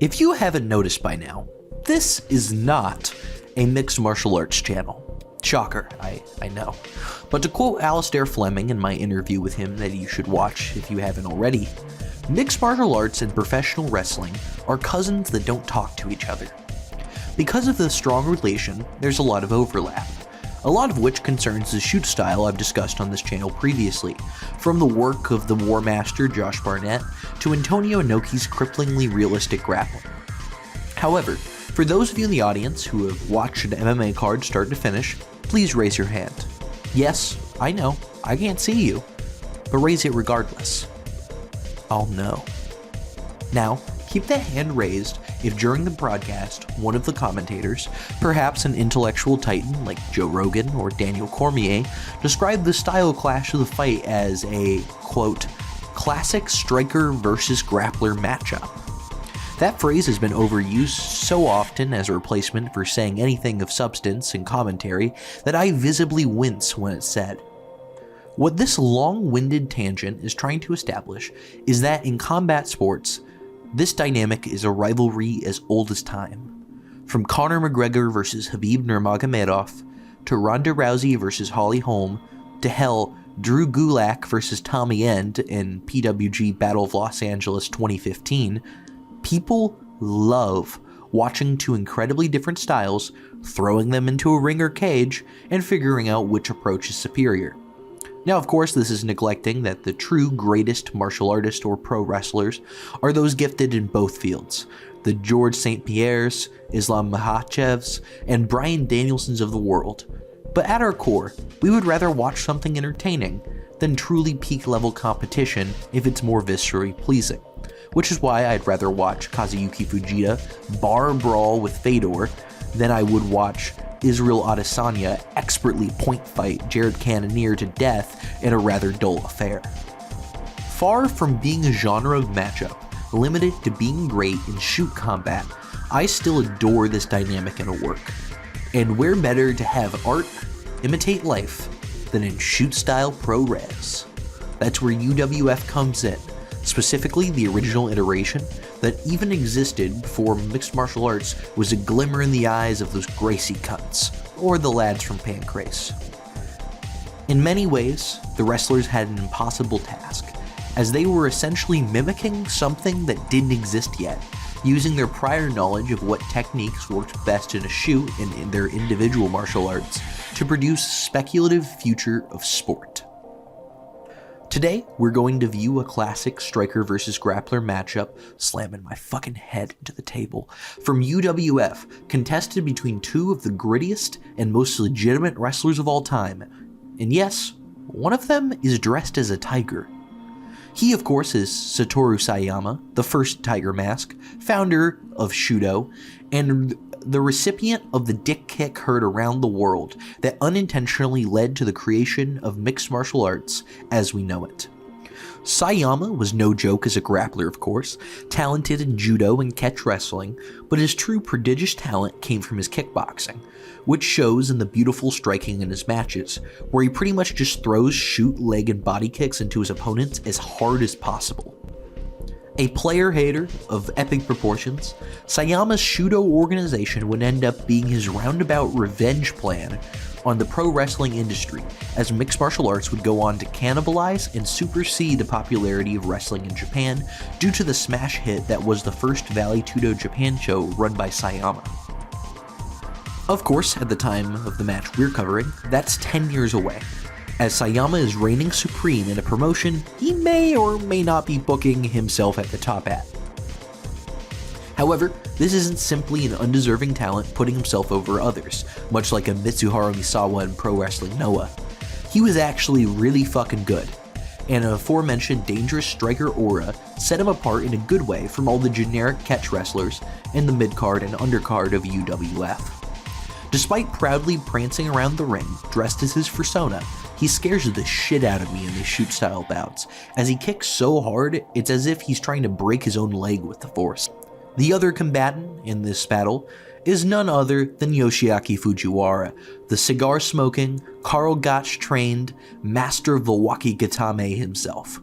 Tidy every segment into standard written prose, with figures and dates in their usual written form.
If you haven't noticed by now, this is not a mixed martial arts channel. Shocker, I know. But to quote Alistair Fleming in my interview with him that you should watch if you haven't already, mixed martial arts and professional wrestling are cousins that don't talk to each other. Because of this strong relation, there's a lot of overlap, a lot of which concerns the shoot style I've discussed on this channel previously, from the work of the War Master Josh Barnett to Antonio Inoki's cripplingly realistic grappling. However, for those of you in the audience who have watched an MMA card start to finish, please raise your hand. Yes, I know, I can't see you, but raise it regardless. I'll know. Now, keep that hand raised if during the broadcast, one of the commentators, perhaps an intellectual titan like Joe Rogan or Daniel Cormier, described the style clash of the fight as a, quote, classic striker versus grappler matchup. That phrase has been overused so often as a replacement for saying anything of substance in commentary that I visibly wince when it's said. What this long-winded tangent is trying to establish is that in combat sports, this dynamic is a rivalry as old as time. From Conor McGregor versus Khabib Nurmagomedov, to Ronda Rousey versus Holly Holm, to hell, Drew Gulak versus Tommy End in PWG Battle of Los Angeles 2015, people love watching two incredibly different styles, throwing them into a ring or cage, and figuring out which approach is superior. Now, of course, this is neglecting that the true greatest martial artists or pro wrestlers are those gifted in both fields, the George St. Pierre's, Islam Makhachev's, and Bryan Danielsons of the world. But at our core, we would rather watch something entertaining than truly peak-level competition if it's more viscerally pleasing, which is why I'd rather watch Kazuyuki Fujita bar brawl with Fedor than I would watch Israel Adesanya expertly point fight Jared Cannonier to death in a rather dull affair. Far from being a genre of matchup limited to being great in shoot combat, I still adore this dynamic in a work. And where better to have art imitate life than in shoot style pro res? That's where UWF comes in, specifically the original iteration that even existed before mixed martial arts was a glimmer in the eyes of those Gracie cunts, or the lads from Pancrase. In many ways, the wrestlers had an impossible task, as they were essentially mimicking something that didn't exist yet, using their prior knowledge of what techniques worked best in a shoot and in their individual martial arts to produce a speculative future of sport. Today, we're going to view a classic striker versus grappler matchup, slamming my fucking head into the table, from UWF, contested between two of the grittiest and most legitimate wrestlers of all time. And yes, one of them is dressed as a tiger. He, of course, is Satoru Sayama, the first Tiger Mask, founder of Shudo, and the recipient of the dick kick heard around the world that unintentionally led to the creation of mixed martial arts as we know it. Sayama was no joke as a grappler, of course, talented in judo and catch wrestling, but his true prodigious talent came from his kickboxing, which shows in the beautiful striking in his matches, where he pretty much just throws shoot, leg, and body kicks into his opponents as hard as possible. A player hater of epic proportions, Sayama's Shudo organization would end up being his roundabout revenge plan on the pro wrestling industry, as mixed martial arts would go on to cannibalize and supersede the popularity of wrestling in Japan due to the smash hit that was the first Valley Tudo Japan show run by Sayama. Of course, at the time of the match we're covering, that's 10 years away, as Sayama is reigning supreme in a promotion he may or may not be booking himself at the top at. However, this isn't simply an undeserving talent putting himself over others, much like a Mitsuharu Misawa in Pro Wrestling Noah. He was actually really fucking good, and an aforementioned dangerous striker aura set him apart in a good way from all the generic catch wrestlers in the mid-card and undercard of UWF. Despite proudly prancing around the ring, dressed as his persona, he scares the shit out of me in these shoot-style bouts, as he kicks so hard it's as if he's trying to break his own leg with the force. The other combatant in this battle is none other than Yoshiaki Fujiwara, the cigar-smoking, Karl Gotch-trained master of the wakigatame himself.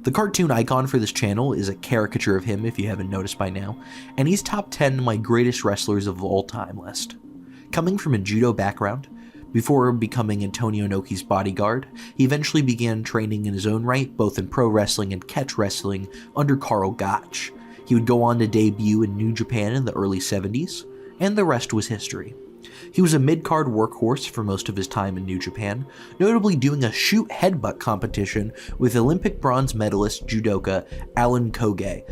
The cartoon icon for this channel is a caricature of him if you haven't noticed by now, and he's top 10 on my greatest wrestlers of all time list. Coming from a judo background, before becoming Antonio Inoki's bodyguard, he eventually began training in his own right, both in pro wrestling and catch wrestling, under Karl Gotch. He would go on to debut in New Japan in the early 70s, and the rest was history. He was a mid-card workhorse for most of his time in New Japan, notably doing a shoot headbutt competition with Olympic bronze medalist judoka Alan Koge,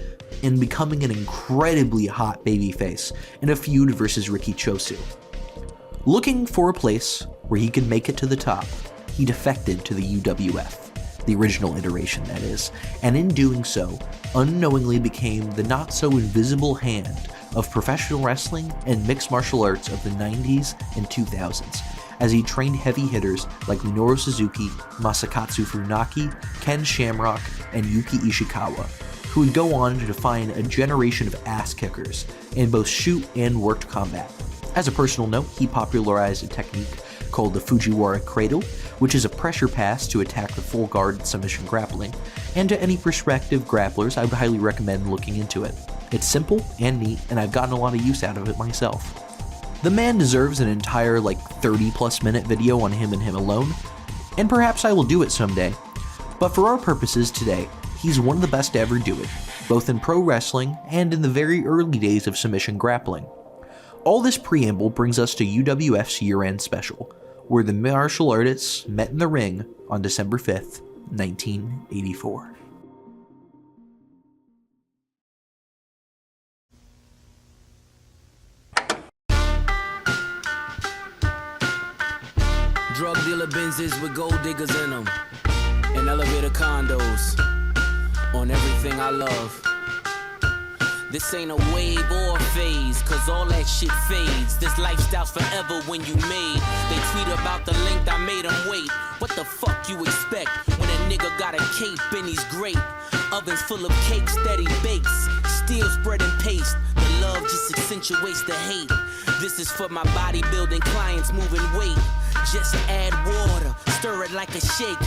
and becoming an incredibly hot babyface in a feud versus Riki Chosu. Looking for a place where he could make it to the top, he defected to the UWF, the original iteration that is, and in doing so, unknowingly became the not-so-invisible hand of professional wrestling and mixed martial arts of the 90s and 2000s, as he trained heavy hitters like Minoru Suzuki, Masakatsu Funaki, Ken Shamrock, and Yuki Ishikawa, who would go on to define a generation of ass-kickers in both shoot and worked combat. As a personal note, he popularized a technique called the Fujiwara Cradle, which is a pressure pass to attack the full guard submission grappling, and to any prospective grapplers, I would highly recommend looking into it. It's simple and neat, and I've gotten a lot of use out of it myself. The man deserves an entire 30+ minute video on him and him alone, and perhaps I will do it someday, but for our purposes today, he's one of the best to ever do it, both in pro wrestling and in the very early days of submission grappling. All this preamble brings us to UWF's year-end special, where the martial artists met in the ring on December 5th, 1984. Drug dealer Benzes with gold diggers in them, and elevator condos on everything I love. This ain't a wave or a phase, cause all that shit fades. This lifestyle's forever when you made. They tweet about the length I made them wait. What the fuck you expect when a nigga got a cape and he's great? Ovens full of cakes that he bakes, still spreading paste. The love just accentuates the hate. This is for my bodybuilding clients moving weight. Just add water, stir it like a shake.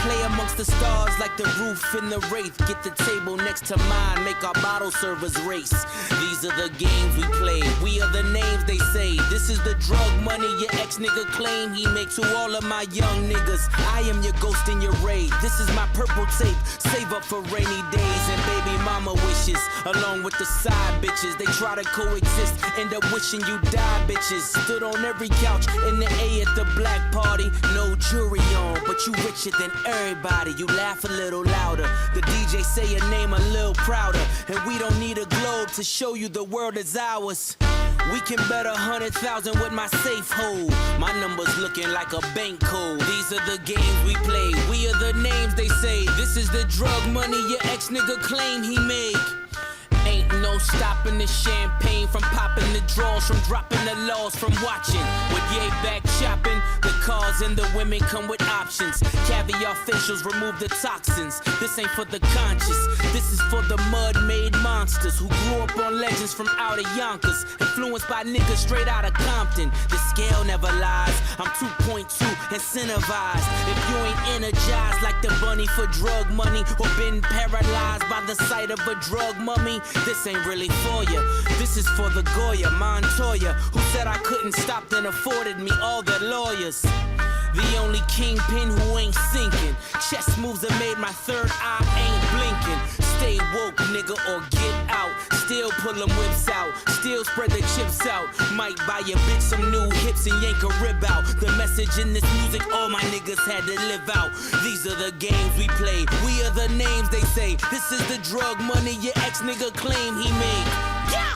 Play amongst the stars like the roof in the wraith. Get the table next to mine, make our bottle servers race. These are the games we play, we are the names they say. This is the drug money your ex-nigga claim he makes to all of my young niggas. I am your ghost in your raid. This is my purple tape, save up for rainy days and baby mama wishes. Along with the side bitches, they try to coexist, end up wishing you die bitches. Stood on every couch in the A at the black party, no jury on, but you richer than everybody. You laugh a little louder, the DJ say your name a little prouder, and we don't need a globe to show you the world is ours. We can bet 100,000 with my safe hold. My number's looking like a bank code. These are the games we play, we are the names they say. This is the drug money your ex-nigga claim he make. Ain't no stopping the champagne from popping the draws, from dropping the laws, from watching. With yay back chopping, the cars and the women come with options. Caviar facials remove the toxins. This ain't for the conscious, this is for the mud-made monsters who grew up on legends from out of Yonkers, influenced by niggas straight out of Compton. The scale never lies, I'm 2.2 incentivized. If you ain't energized like the bunny for drug money, or been paralyzed by the sight of a drug mummy, this ain't really for ya. This is for the Goya, Montoya, who said I couldn't stop then afforded me all their lawyers. The only kingpin who ain't sinking. Chess moves that made my third eye ain't blinking. Stay woke, nigga, or get out. Still pull them whips out, still spread the chips out. Might buy your bitch some new hips and yank a rib out. The message in this music all my niggas had to live out. These are the games we play, we are the names they say. This is the drug money your ex-nigga claim he made. Yeah!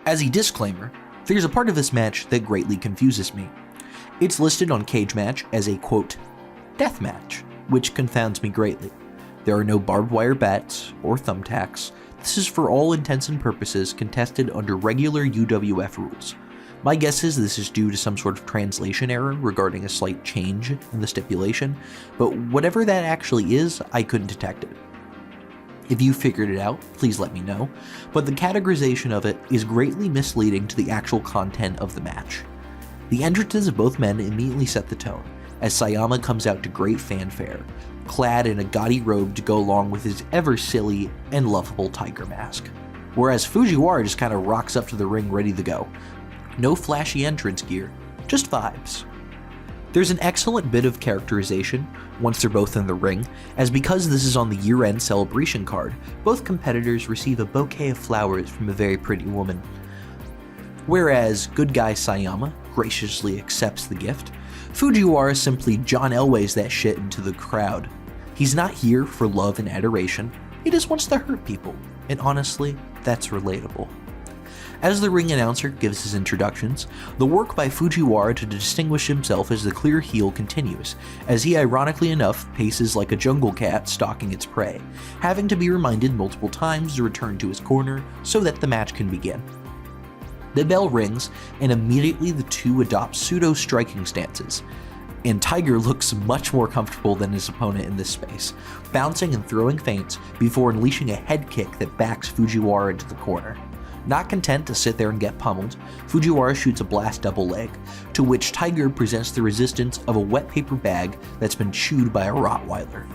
As a disclaimer, there's a part of this match that greatly confuses me. It's listed on Cage Match as a, quote, death match, which confounds me greatly. There are no barbed wire bats or thumbtacks, this is for all intents and purposes contested under regular UWF rules. My guess is this is due to some sort of translation error regarding a slight change in the stipulation, but whatever that actually is, I couldn't detect it. If you figured it out, please let me know, but the categorization of it is greatly misleading to the actual content of the match. The entrances of both men immediately set the tone, as Sayama comes out to great fanfare, clad in a gaudy robe to go along with his ever silly and lovable tiger mask. Whereas Fujiwara just kind of rocks up to the ring ready to go. No flashy entrance gear, just vibes. There's an excellent bit of characterization once they're both in the ring, as because this is on the year-end celebration card, both competitors receive a bouquet of flowers from a very pretty woman. Whereas good guy Sayama graciously accepts the gift, Fujiwara simply John Elways that shit into the crowd. He's not here for love and adoration, he just wants to hurt people, and honestly, that's relatable. As the ring announcer gives his introductions, the work by Fujiwara to distinguish himself as the clear heel continues, as he ironically enough paces like a jungle cat stalking its prey, having to be reminded multiple times to return to his corner so that the match can begin. The bell rings, and immediately the two adopt pseudo-striking stances, and Tiger looks much more comfortable than his opponent in this space, bouncing and throwing feints before unleashing a head kick that backs Fujiwara into the corner. Not content to sit there and get pummeled, Fujiwara shoots a blast double leg, to which Tiger presents the resistance of a wet paper bag that's been chewed by a Rottweiler.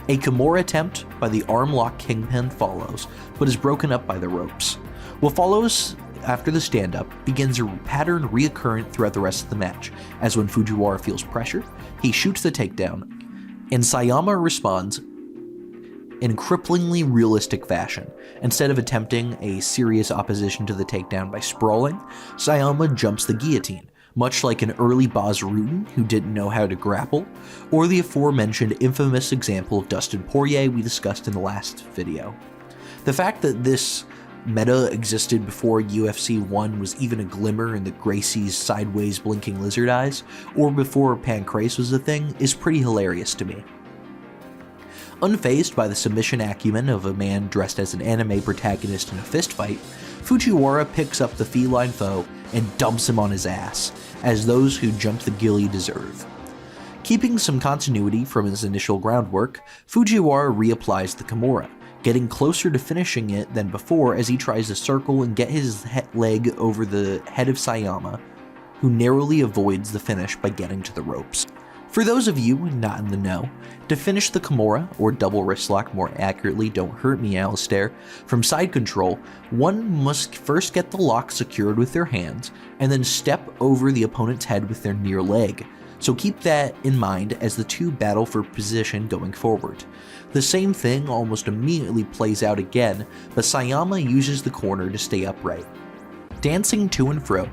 A Kimura attempt by the arm lock kingpin follows, but is broken up by the ropes. What follows after the stand-up begins a pattern reoccurrent throughout the rest of the match, as when Fujiwara feels pressure, he shoots the takedown, and Sayama responds in cripplingly realistic fashion. Instead of attempting a serious opposition to the takedown by sprawling, Sayama jumps the guillotine, much like an early Bas Rutten who didn't know how to grapple, or the aforementioned infamous example of Dustin Poirier we discussed in the last video. The fact that this meta existed before UFC 1 was even a glimmer in the Gracie's sideways blinking lizard eyes, or before Pancrase was a thing, is pretty hilarious to me. Unfazed by the submission acumen of a man dressed as an anime protagonist in a fistfight, Fujiwara picks up the feline foe and dumps him on his ass, as those who jump the gilly deserve. Keeping some continuity from his initial groundwork, Fujiwara reapplies the Kimura, getting closer to finishing it than before as he tries to circle and get his leg over the head of Sayama, who narrowly avoids the finish by getting to the ropes. For those of you not in the know, to finish the Kimura, or double wristlock more accurately, don't hurt me Alistair, from side control, one must first get the lock secured with their hands, and then step over the opponent's head with their near leg. So keep that in mind as the two battle for position going forward. The same thing almost immediately plays out again, but Sayama uses the corner to stay upright. Dancing to and fro,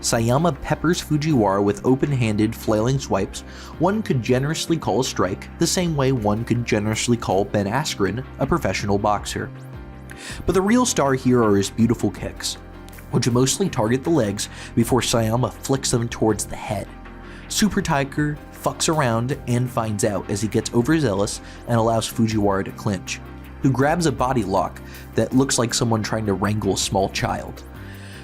Sayama peppers Fujiwara with open-handed, flailing swipes one could generously call a strike, the same way one could generously call Ben Askren a professional boxer. But the real star here are his beautiful kicks, which mostly target the legs before Sayama flicks them towards the head. Super Tiger fucks around and finds out as he gets overzealous and allows Fujiwara to clinch, who grabs a body lock that looks like someone trying to wrangle a small child.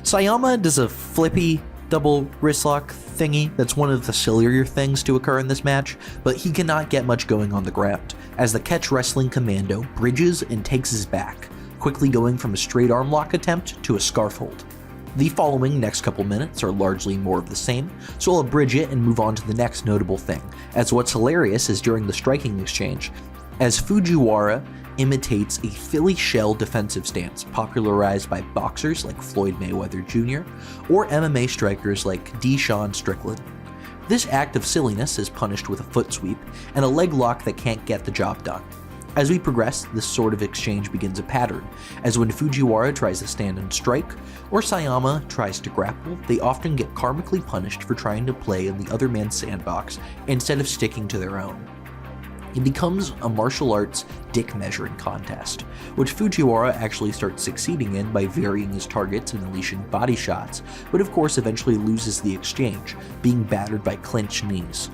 Sayama does a flippy double wristlock thingy that's one of the sillier things to occur in this match, but he cannot get much going on the ground, as the catch wrestling commando bridges and takes his back, quickly going from a straight arm lock attempt to a scarf hold. The following next couple minutes are largely more of the same, so I'll abridge it and move on to the next notable thing, as what's hilarious is during the striking exchange, as Fujiwara imitates a Philly shell defensive stance popularized by boxers like Floyd Mayweather Jr. or MMA strikers like Deshaun Strickland. This act of silliness is punished with a foot sweep and a leg lock that can't get the job done. As we progress, this sort of exchange begins a pattern, as when Fujiwara tries to stand and strike, or Sayama tries to grapple, they often get karmically punished for trying to play in the other man's sandbox instead of sticking to their own. It becomes a martial arts dick measuring contest, which Fujiwara actually starts succeeding in by varying his targets and unleashing body shots, but of course eventually loses the exchange, being battered by clenched knees.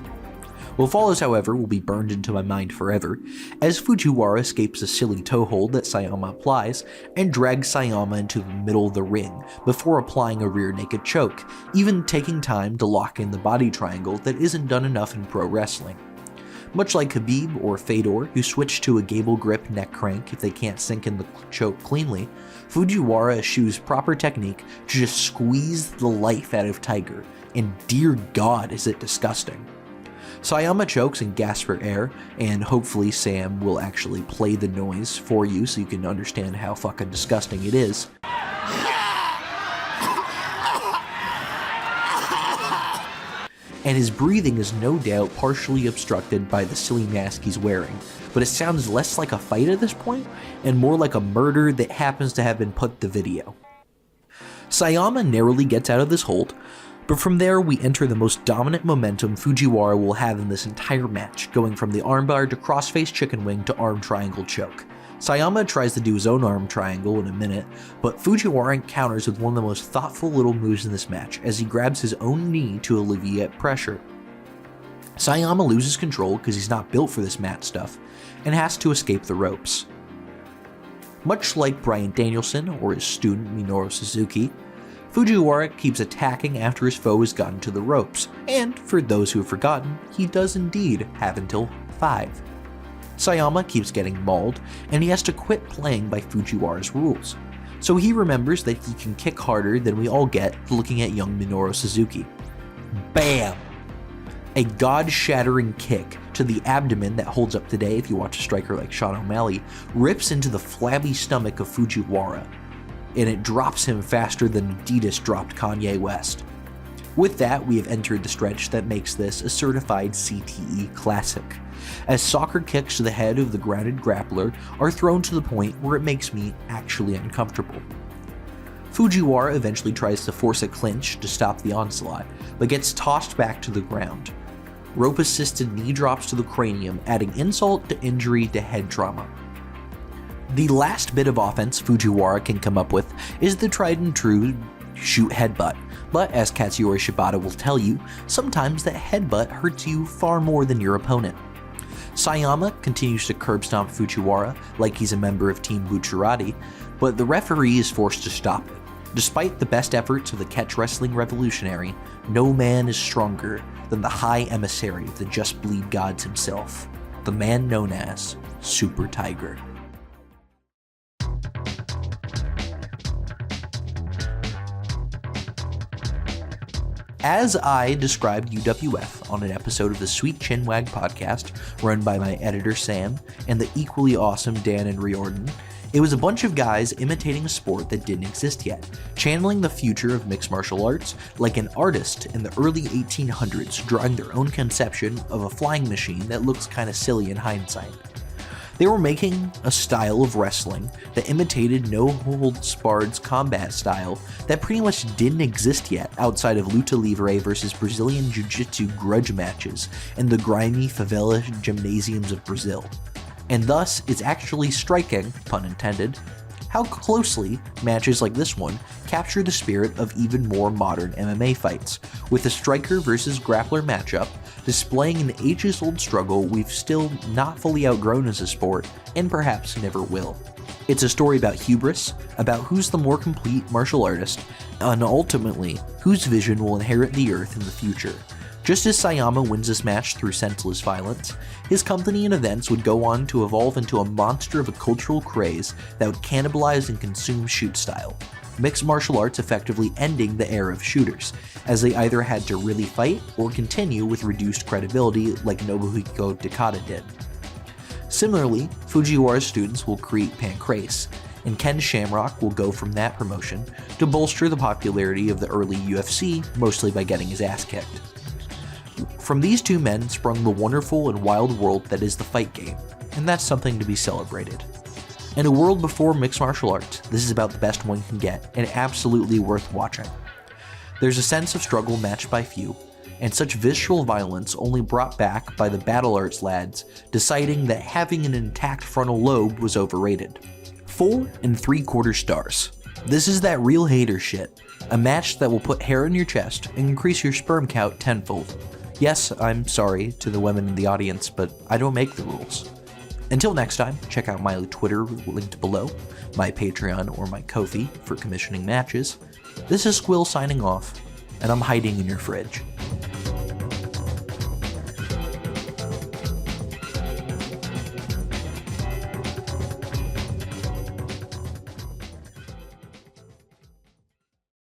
What follows, however, will be burned into my mind forever, as Fujiwara escapes a silly toehold that Sayama applies and drags Sayama into the middle of the ring before applying a rear naked choke, even taking time to lock in the body triangle that isn't done enough in pro wrestling. Much like Khabib or Fedor, who switch to a gable grip neck crank if they can't sink in the choke cleanly, Fujiwara eschews proper technique to just squeeze the life out of Tiger, and dear God is it disgusting. Sayama chokes and gasps for air, and hopefully Sam will actually play the noise for you so you can understand how fucking disgusting it is. And his breathing is no doubt partially obstructed by the silly mask he's wearing, but it sounds less like a fight at this point, and more like a murder that happens to have been put to video. Sayama narrowly gets out of this hold, but from there we enter the most dominant momentum Fujiwara will have in this entire match, going from the armbar to crossface chicken wing to arm triangle choke. Sayama tries to do his own arm triangle in a minute, but Fujiwara counters with one of the most thoughtful little moves in this match as he grabs his own knee to alleviate pressure. Sayama loses control because he's not built for this mat stuff, and has to escape the ropes. Much like Bryan Danielson or his student Minoru Suzuki, Fujiwara keeps attacking after his foe has gotten to the ropes, and for those who have forgotten, he does indeed have until 5. Sayama keeps getting mauled, and he has to quit playing by Fujiwara's rules, so he remembers that he can kick harder than we all get looking at young Minoru Suzuki. BAM! A god-shattering kick to the abdomen that holds up today if you watch a striker like Sean O'Malley rips into the flabby stomach of Fujiwara, and it drops him faster than Adidas dropped Kanye West. With that, we have entered the stretch that makes this a certified CTE classic, as soccer kicks to the head of the grounded grappler are thrown to the point where it makes me actually uncomfortable. Fujiwara eventually tries to force a clinch to stop the onslaught, but gets tossed back to the ground. Rope-assisted knee drops to the cranium, adding insult to injury to head trauma. The last bit of offense Fujiwara can come up with is the tried and true shoot headbutt, but as Katsuyori Shibata will tell you, sometimes that headbutt hurts you far more than your opponent. Sayama continues to curb stomp Fujiwara like he's a member of Team Bucciarati, but the referee is forced to stop it. Despite the best efforts of the catch wrestling revolutionary, no man is stronger than the high emissary of the Just Bleed gods himself, the man known as Super Tiger. As I described UWF on an episode of the Sweet Chinwag podcast run by my editor Sam and the equally awesome Dan and Riordan, it was a bunch of guys imitating a sport that didn't exist yet, channeling the future of mixed martial arts like an artist in the early 1800s drawing their own conception of a flying machine that looks kinda silly in hindsight. They were making a style of wrestling that imitated no-holds-barred combat style that pretty much didn't exist yet outside of luta livre versus Brazilian jiu-jitsu grudge matches in the grimy favela gymnasiums of Brazil. And thus, it's actually striking, pun intended, how closely matches like this one capture the spirit of even more modern MMA fights, with a striker versus grappler matchup displaying an ages-old struggle we've still not fully outgrown as a sport, and perhaps never will. It's a story about hubris, about who's the more complete martial artist, and ultimately, whose vision will inherit the earth in the future. Just as Sayama wins this match through senseless violence, his company and events would go on to evolve into a monster of a cultural craze that would cannibalize and consume shoot style. Mixed martial arts effectively ending the era of shooters, as they either had to really fight or continue with reduced credibility like Nobuhiko Takada did. Similarly, Fujiwara's students will create Pancrase, and Ken Shamrock will go from that promotion to bolster the popularity of the early UFC, mostly by getting his ass kicked. From these two men sprung the wonderful and wild world that is the fight game, and that's something to be celebrated. In a world before mixed martial arts, this is about the best one can get, and absolutely worth watching. There's a sense of struggle matched by few, and such visceral violence only brought back by the battle arts lads deciding that having an intact frontal lobe was overrated. 4 3/4 stars. This is that real hater shit, a match that will put hair on your chest and increase your sperm count tenfold. Yes, I'm sorry to the women in the audience, but I don't make the rules. Until next time, check out my Twitter linked below, my Patreon or my Ko-fi for commissioning matches. This is Squill signing off, and I'm hiding in your fridge.